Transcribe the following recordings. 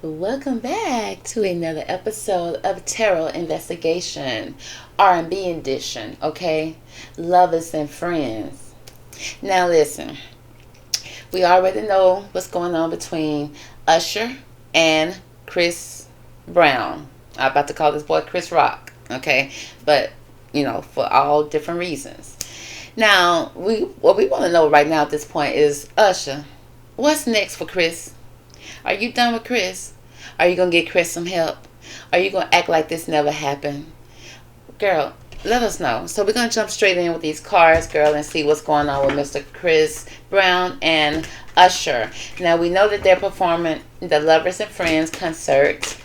Welcome back to another episode of Tarot Investigation, R&B edition, okay? Lovers and friends. Now listen, we already know what's going on between Usher and Chris Brown. I'm about to call this boy Chris Rock, okay? But, for all different reasons. Now, what we want to know right now at this point is, Usher, what's next for Chris? Are you done with Chris? Are you going to get Chris some help? Are you going to act like this never happened? Girl, let us know. So we're going to jump straight in with these cards, girl, and see what's going on with Mr. Chris Brown and Usher. Now, we know that they're performing the Lovers and Friends concert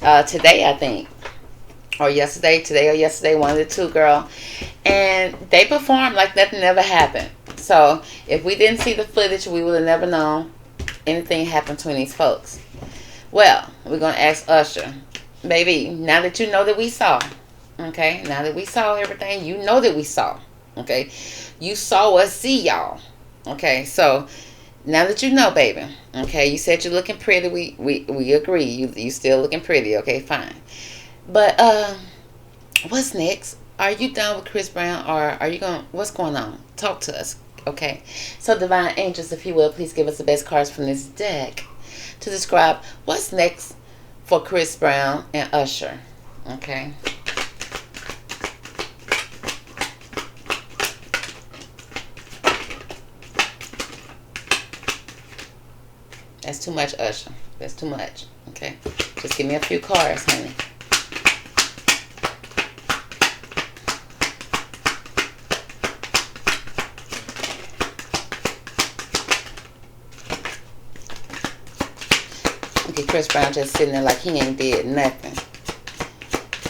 today, I think. Or yesterday, one of the two, girl. And they performed like nothing ever happened. So if we didn't see the footage, we would have never known anything happened between these folks. Well, we're going to ask Usher, baby, now that you know that we saw, okay, now that we saw everything, you know that we saw, okay, you saw us see y'all, okay, so now that you know, baby, okay, you said you're looking pretty, we agree, you still looking pretty, okay, fine, but what's next? Are you done with Chris Brown, or are you going, what's going on? Talk to us. Okay, so divine angels, if you will, please give us the best cards from this deck to describe what's next for Chris Brown and Usher. Okay. That's too much, Usher. That's too much. Okay. Just give me a few cards, honey. Okay, Chris Brown just sitting there like he ain't did nothing.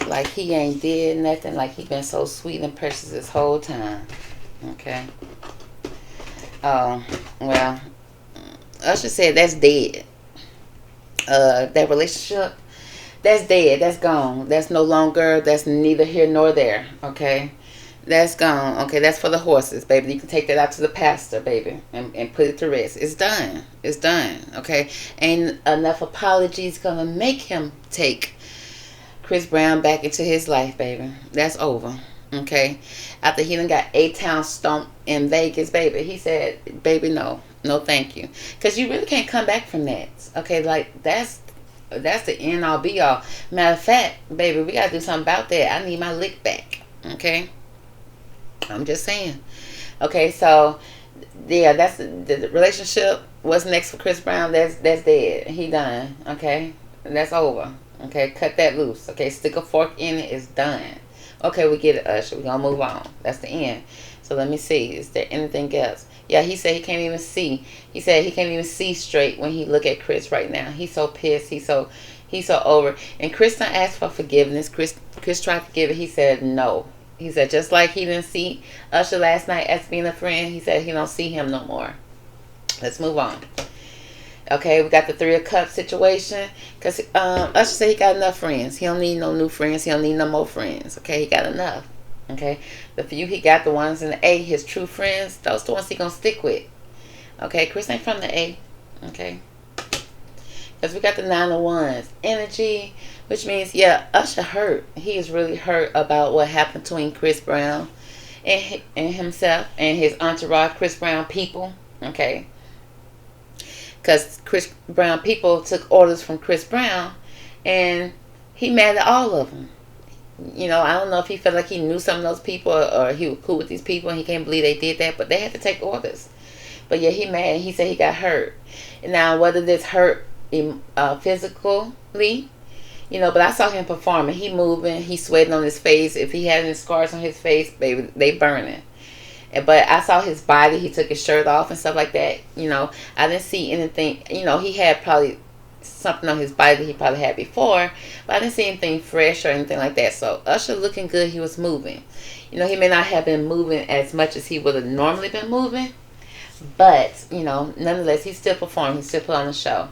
Like he ain't did nothing. Like he been so sweet and precious this whole time. Okay. Well, Usher said that's dead. That relationship, that's dead. That's gone. That's no longer, that's neither here nor there. Okay. That's gone. Okay, that's for the horses, baby. You can take that out to the pastor, baby, and put it to rest. It's done. It's done. Okay, ain't enough apologies gonna make him take Chris Brown back into his life, baby. That's over. Okay, after he done got A-Town stomped in Vegas, baby, he said, baby, no, thank you, because you really can't come back from that. Okay, like that's the end all be all. Matter of fact, baby, we gotta do something about that. I need my lick back. Okay. I'm just saying. Okay, so yeah, that's the relationship. What's next for Chris Brown? That's dead. He done. Okay, that's over. Okay, cut that loose. Okay, stick a fork in it. It's done. Okay, we get it, Usher. We gonna move on. That's the end. So let me see. Is there anything else? Yeah, he said he can't even see. He said he can't even see straight when he look at Chris right now. He's so pissed. He's so over. And Chris done asked for forgiveness. Chris tried to give it. He said no. He said just like he didn't see Usher last night as being a friend, he said he don't see him no more. Let's move on. Okay, we got the Three of Cups situation. Because Usher said he got enough friends. He don't need no new friends. He don't need no more friends. Okay, he got enough. Okay, the few he got, the ones in the A, his true friends, those the ones he gonna stick with. Okay, Chris ain't from the A. Okay. Because we got the Nine of Wands energy, which means, yeah, Usher hurt. He is really hurt about what happened between Chris Brown and himself and his entourage, Chris Brown people. Okay. Because Chris Brown people took orders from Chris Brown, and he mad at all of them. I don't know if he felt like he knew some of those people, or he was cool with these people and he can't believe they did that, but they had to take orders. But yeah, he mad. He said he got hurt. And now, whether this hurt physically, but I saw him performing. He moving, he sweating on his face. If he had any scars on his face, baby, they burning. But I saw his body. He took his shirt off and stuff like that. I didn't see anything. He had probably something on his body that he probably had before, but I didn't see anything fresh or anything like that. So Usher looking good. He was moving. He may not have been moving as much as he would have normally been moving, but nonetheless, he still performed. He still put on the show.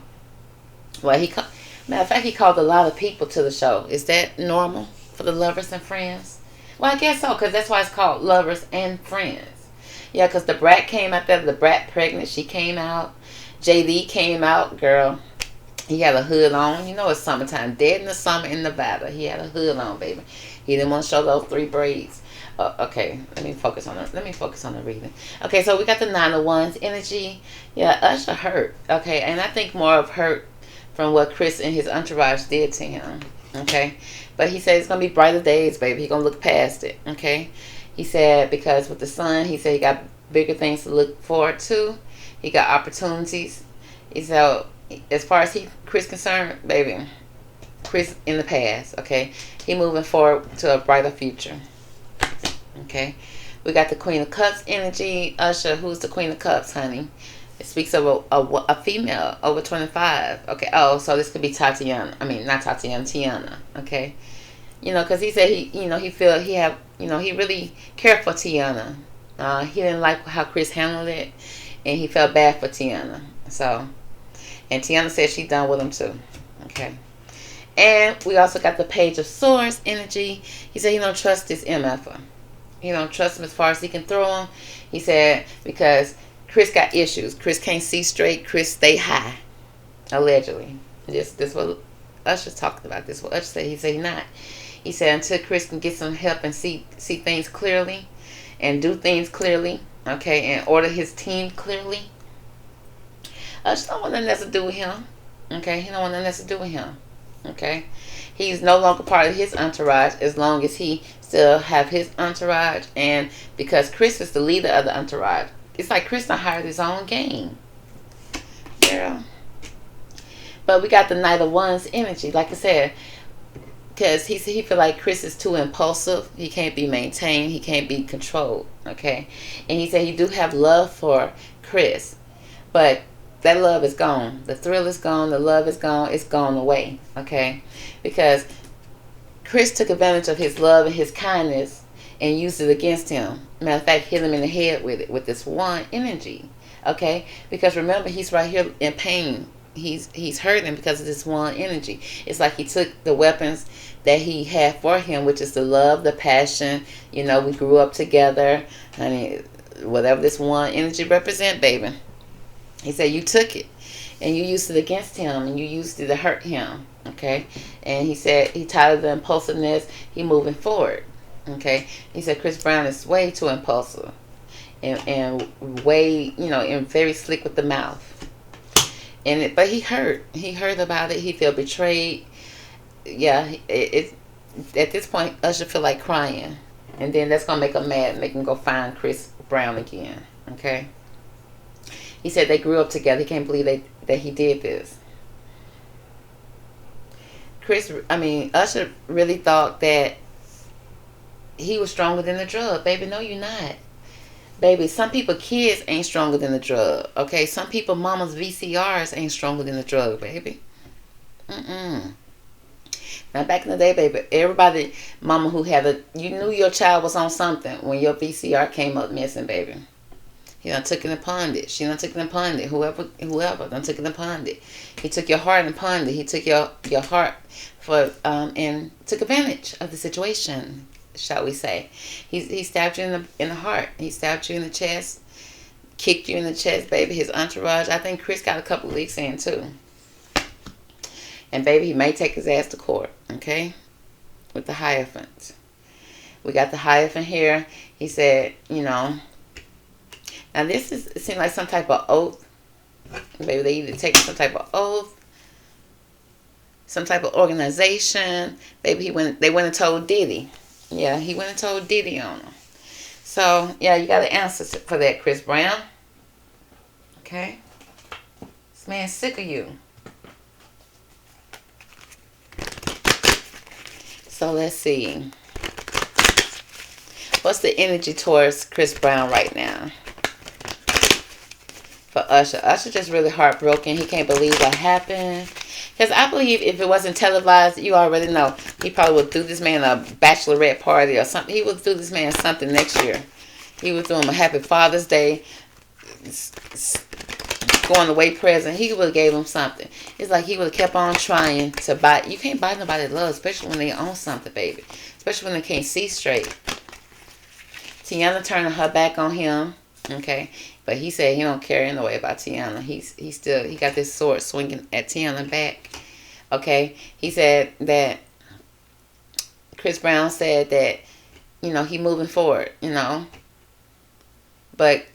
Well, matter of fact, he called a lot of people to the show. Is that normal for the Lovers and Friends? Well, I guess so, because that's why it's called Lovers and Friends. Yeah, because the brat came out there. The brat pregnant. She came out. JD came out, girl. He had a hood on. You know it's summertime. Dead in the summer in Nevada. He had a hood on, baby. He didn't want to show those 3 braids. Okay, let me focus on the reading. Okay, so we got the 9 of Wands energy. Yeah, Usher hurt. Okay, and I think more of hurt from what Chris and his entourage did to him. Okay, but he said it's gonna be brighter days, baby. He gonna look past it. Okay, he said because with the sun, he said he got bigger things to look forward to. He got opportunities. He said, as far as Chris concerned, baby, Chris in the past. Okay, he moving forward to a brighter future. Okay, we got the Queen of Cups energy. Usher, who's the Queen of Cups, honey? It speaks of a female over 25. Okay, oh, so this could be Tatiana. I mean, not Tatiana, Tiana. Okay, you know, because he said he really cared for Tiana. He didn't like how Chris handled it, and he felt bad for Tiana. So, and Tiana said she done with him too. Okay. And we also got the Page of Swords energy. He said he don't trust this MFer. He don't trust him as far as he can throw him. He said because Chris got issues. Chris can't see straight. Chris stay high. Allegedly. This what Usher's talking about. This what Usher said. He said he not. He said until Chris can get some help and see things clearly and do things clearly, okay, and order his team clearly. Usher don't want nothing else to do with him. Okay, he don't want nothing else to do with him. Okay, he's no longer part of his entourage as long as he still have his entourage, and because Chris is the leader of the entourage, it's like Chris done hired his own game, girl. But we got the Knight of Wands energy, like I said, because he feel like Chris is too impulsive. He can't be maintained. He can't be controlled. Okay, and he said he do have love for Chris, but that love is gone. The thrill is gone. The love is gone. It's gone away. Okay? Because Chris took advantage of his love and his kindness and used it against him. Matter of fact, hit him in the head with it, with this one energy. Okay? Because remember, he's right here in pain. He's hurting because of this one energy. It's like he took the weapons that he had for him, which is the love, the passion. You know, we grew up together. Honey, whatever this one energy represent, baby. He said you took it and you used it against him and you used it to hurt him. Okay? And he said he tired of the impulsiveness. He moving forward. Okay? He said Chris Brown is way too impulsive and way, you know, and very slick with the mouth. But he hurt. He heard about it. He felt betrayed. Yeah, it at this point Usher feel like crying. And then that's gonna make him mad, make him go find Chris Brown again. Okay? He said they grew up together. He can't believe that he did this. Usher really thought that he was stronger than the drug. Baby, no, you're not. Baby, some people kids ain't stronger than the drug. Okay? Some people mama's VCRs ain't stronger than the drug, baby. Now, back in the day, baby, everybody, mama who had you knew your child was on something when your VCR came up missing, baby. He done took it and pawned it. She done took it and pawned it. Whoever done took it and pawned it. He took your heart and pawned it. He took your heart and took advantage of the situation, shall we say. He stabbed you in the heart. He stabbed you in the chest, kicked you in the chest, baby. His entourage. I think Chris got a couple leaks in too. And baby, he may take his ass to court, okay? With the Hierophant. We got the Hierophant here. He said, you know, now it seems like some type of oath. Maybe they either take some type of oath, some type of organization. Maybe they went and told Diddy. Yeah, he went and told Diddy on him. So, yeah, you got an answer for that, Chris Brown. Okay? This man's sick of you. So, let's see. What's the energy towards Chris Brown right now? For Usher. Usher just really heartbroken. He can't believe what happened. Because I believe if it wasn't televised, you already know, he probably would do this man a bachelorette party or something. He would do this man something next year. He would do him a happy Father's Day, going away present. He would have gave him something. It's like he would have kept on trying to buy. You can't buy nobody love, especially when they own something, baby. Especially when they can't see straight. Tiana turning her back on him. Okay, But he said he don't care anyway about Tiana. He got this sword swinging at Tiana back. Okay, he said that Chris Brown said that, he moving forward, but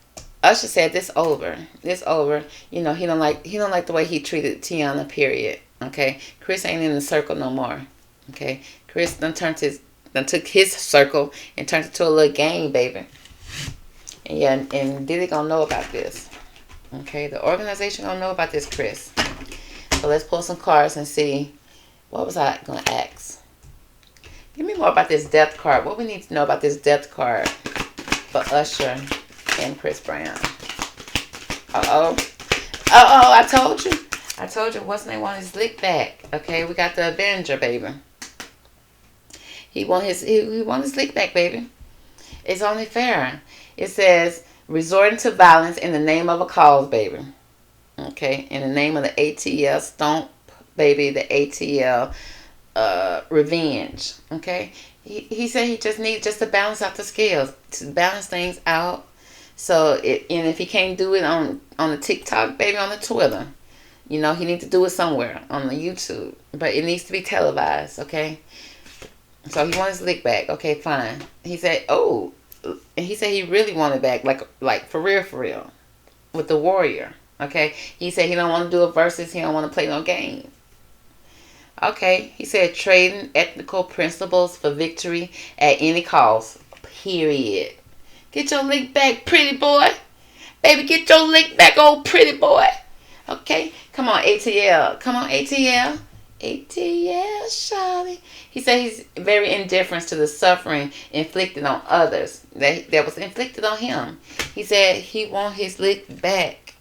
Usher said this over. This over. He don't like the way he treated Tiana, period. Okay. Chris ain't in the circle no more. Okay. Chris done took his circle and turned it to a little game, baby. And yeah, and Diddy gonna know about this. Okay, the organization gonna know about this, Chris. So let's pull some cards and see. What was I gonna ask? Give me more about this depth card. What we need to know about this depth card for Usher and Chris Brown. I told you what's name want his lick back. Okay, we got the Avenger, baby. He want his lick back, baby. It's only fair. It says resorting to violence in the name of a cause, baby. Okay, in the name of the ATL stomp, baby, the ATL revenge. Okay, he said he just needs to balance out the scales, to balance things out. So, and if he can't do it on the TikTok, baby, on the Twitter, he needs to do it somewhere on the YouTube. But it needs to be televised, okay? So he wants his lick back. Okay, fine. He said, he really wanted back, like for real, with the Warrior. Okay, he said he don't want to do a versus. He don't want to play no game. Okay, he said trading ethical principles for victory at any cost. Period. Get your lick back, pretty boy. Baby, get your lick back, old pretty boy. Okay? Come on, ATL. Come on, ATL. ATL, Shawty. He said he's very indifferent to the suffering inflicted on others that was inflicted on him. He said he want his lick back.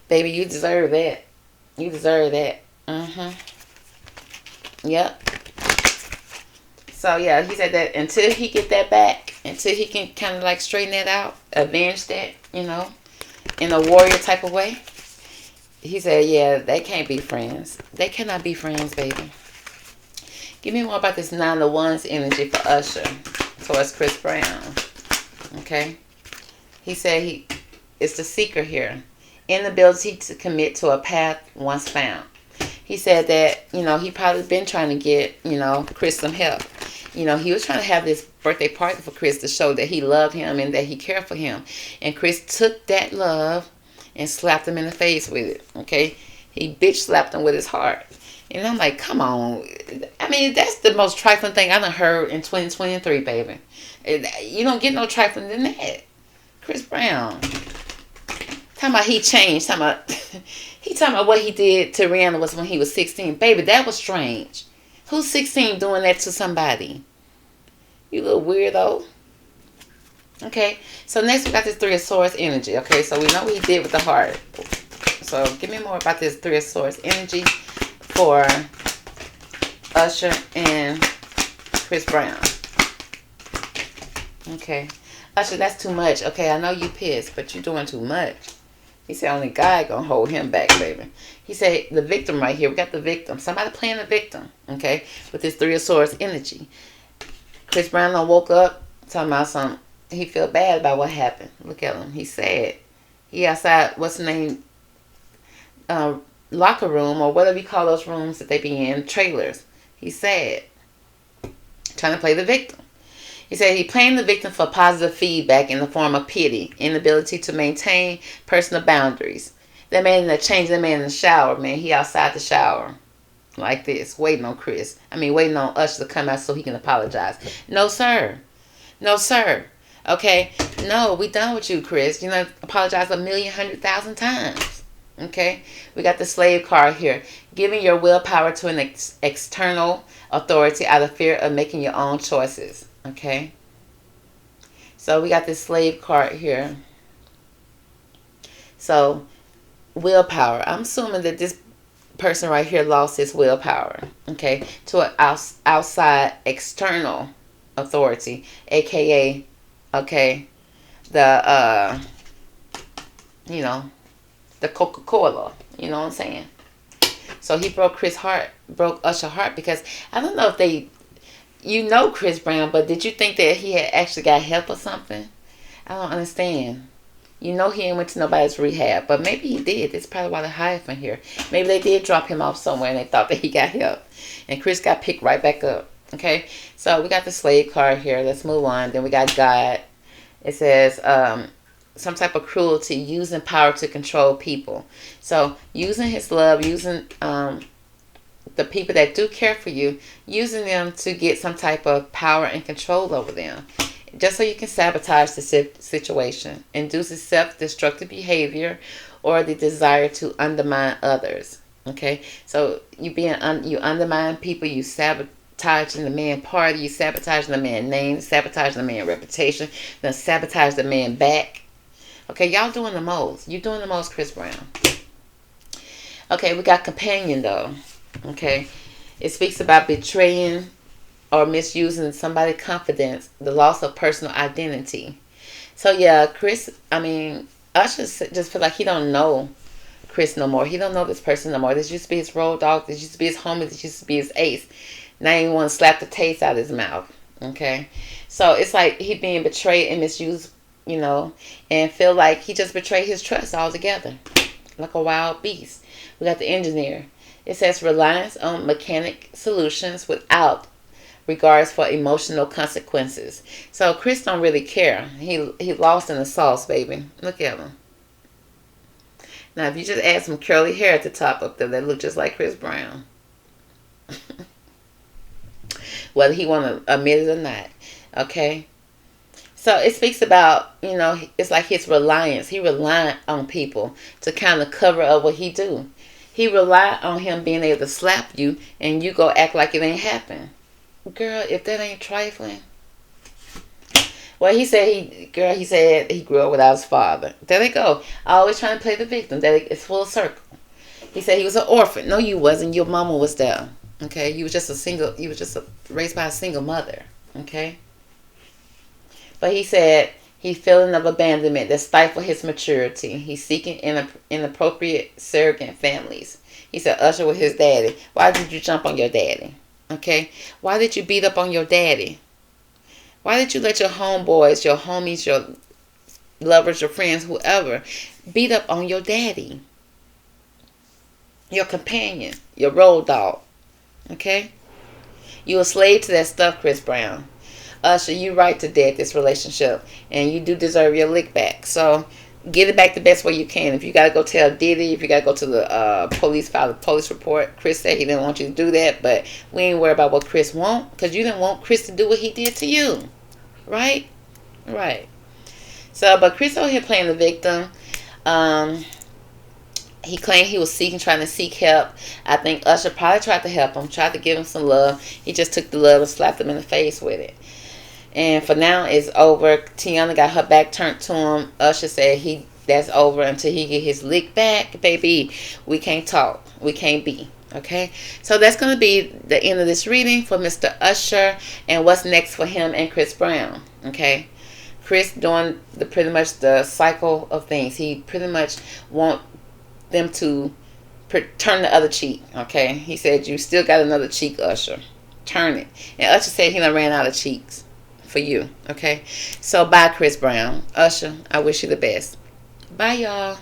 Baby, you deserve that. You deserve that. Yep. So, yeah, he said that until he get that back, until he can kind of like straighten that out, avenge that, in a warrior type of way. He said, yeah, they can't be friends. They cannot be friends, baby. Give me more about this 9 of Wands energy for Usher towards Chris Brown. Okay? He said it's the seeker here. Inability to commit to a path once found. He said that, he probably been trying to get, Chris some help. He was trying to have this birthday party for Chris to show that he loved him and that he cared for him. And Chris took that love and slapped him in the face with it. Okay? He bitch slapped him with his heart. And I'm like, come on. I mean, that's the most trifling thing I done heard in 2023, baby. You don't get no trifling than that. Chris Brown. Talking about he changed. He talking about what he did to Rihanna was when he was 16. Baby, that was strange. Who's 16 doing that to somebody? You little weirdo. Okay, so next we got this 3 of Swords energy. Okay, so we know what he did with the heart. So give me more about this 3 of Swords energy for Usher and Chris Brown. Okay. Usher, that's too much. Okay, I know you pissed, but you're doing too much. He said only God gonna hold him back, baby. He said the victim right here. We got the victim. Somebody playing the victim, okay, with this 3 of Swords energy. Chris Brown done woke up talking about something. He feel bad about what happened. Look at him. He's sad. He outside, what's the name, locker room or whatever you call those rooms that they be in, trailers. He's sad. Trying to play the victim. He said he playing the victim for positive feedback in the form of pity, inability to maintain personal boundaries. That man that changed the man in the shower, man. He outside the shower. Like this. Waiting on Chris. Waiting on Usher to come out so he can apologize. No, sir. No, sir. Okay? No, we done with you, Chris. Apologize 1,100,000 times. Okay? We got the slave card here. Giving your willpower to an external authority out of fear of making your own choices. Okay? So we got this slave card here. So, willpower. I'm assuming that this person right here lost his willpower. Okay? To an outside external authority. AKA, okay, the Coca-Cola. You know what I'm saying? So he broke Usher's heart because I don't know if Chris Brown, but did you think that he had actually got help or something? I don't understand. You know he ain't went to nobody's rehab, but maybe he did. That's probably why they hired from here. Maybe they did drop him off somewhere and they thought that he got help. And Chris got picked right back up. Okay? So we got the slave card here. Let's move on. Then we got God. It says some type of cruelty, using power to control people. So using his love, using the people that do care for you, using them to get some type of power and control over them. Just so you can sabotage the situation, induces self-destructive behavior, or the desire to undermine others. Okay, so you undermine people, you sabotaging the man party, you sabotaging the man name, sabotaging the man reputation, then sabotage the man back. Okay, y'all doing the most. You doing the most, Chris Brown. Okay, we got companion though. Okay, it speaks about betraying or misusing somebody's confidence, the loss of personal identity. So yeah, Usher just feel like he don't know Chris no more. He don't know this person no more. This used to be his road dog. This used to be his homie. This used to be his ace. Now he want to slap the taste out of his mouth. Okay, so it's like he being betrayed and misused, and feel like he just betrayed his trust altogether, like a wild beast. We got the engineer. It says reliance on mechanic solutions without regards for emotional consequences. So Chris don't really care. He lost in the sauce, baby. Look at him. Now, if you just add some curly hair at the top up there, that look just like Chris Brown. Whether he want to admit it or not. Okay? So it speaks about, it's like his reliance. He relied on people to kind of cover up what he do. He relied on him being able to slap you and you go act like it ain't happened. Girl, if that ain't trifling. Well, he said he grew up without his father. There they go. Always trying to play the victim. That it's full circle. He said he was an orphan. No, you wasn't. Your mama was there. Okay, you was just raised by a single mother. Okay. But he said he's feeling of abandonment that stifled his maturity. He's seeking inappropriate surrogate families. He said Usher was his daddy. Why did you jump on your daddy? Okay? Why did you beat up on your daddy? Why did you let your homeboys, your homies, your lovers, your friends, whoever, beat up on your daddy? Your companion, your road dog. Okay? You a slave to that stuff, Chris Brown. Usher, you right to dead this relationship. And you do deserve your lick back. So get it back the best way you can. If you got to go tell Diddy, if you got to go to the police, file a police report. Chris said he didn't want you to do that, but we ain't worried about what Chris want, because you didn't want Chris to do what he did to you. Right? Right. So, but Chris over here playing the victim. He claimed he was trying to seek help. I think Usher probably tried to help him, tried to give him some love. He just took the love and slapped him in the face with it. And for now, it's over. Tiana got her back turned to him. Usher said that's over until he get his lick back. Baby, we can't talk. We can't be. Okay? So that's going to be the end of this reading for Mr. Usher and what's next for him and Chris Brown. Okay? Chris doing pretty much the cycle of things. He pretty much want them to turn the other cheek. Okay? He said, you still got another cheek, Usher. Turn it. And Usher said he done ran out of cheeks for you. Okay? So bye, Chris Brown. Usher, I wish you the best. Bye, y'all.